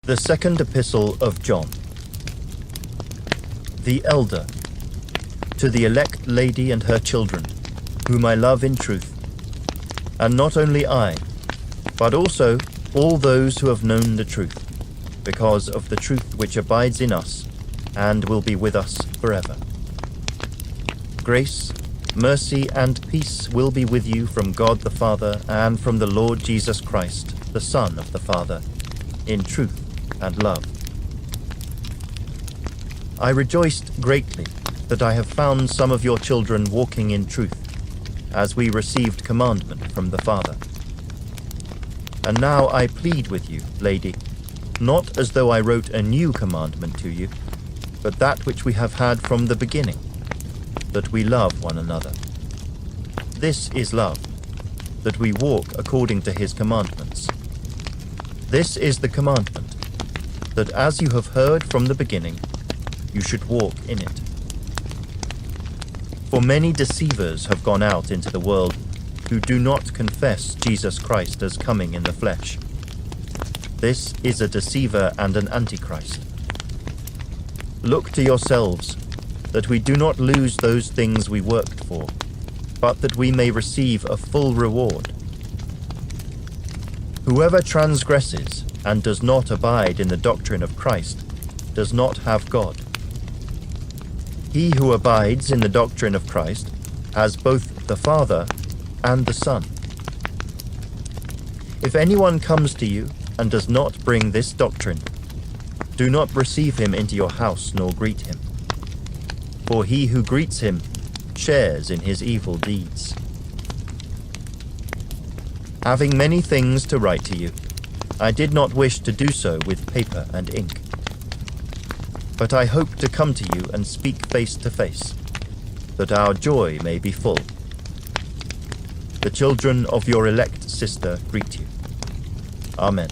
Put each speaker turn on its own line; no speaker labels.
The Second Epistle of John. The Elder, to the elect lady and her children, whom I love in truth, and not only I, but also all those who have known the truth, because of the truth which abides in us, and will be with us forever. Grace, mercy, and peace will be with you from God the Father and from the Lord Jesus Christ, the Son of the Father, in truth and love. I rejoiced greatly that I have found some of your children walking in truth, as we received commandment from the Father. And now I plead with you, lady, not as though I wrote a new commandment to you, but that which we have had from the beginning, that we love one another. This is love, that we walk according to his commandments. This is the commandment, that as you have heard from the beginning, you should walk in it. For many deceivers have gone out into the world who do not confess Jesus Christ as coming in the flesh. This is a deceiver and an antichrist. Look to yourselves, that we do not lose those things we worked for, but that we may receive a full reward. Whoever transgresses and does not abide in the doctrine of Christ does not have God. He who abides in the doctrine of Christ has both the Father and the Son. If anyone comes to you and does not bring this doctrine, do not receive him into your house nor greet him. For he who greets him shares in his evil deeds. Having many things to write to you, I did not wish to do so with paper and ink. But I hope to come to you and speak face to face, that our joy may be full. The children of your elect sister greet you. Amen.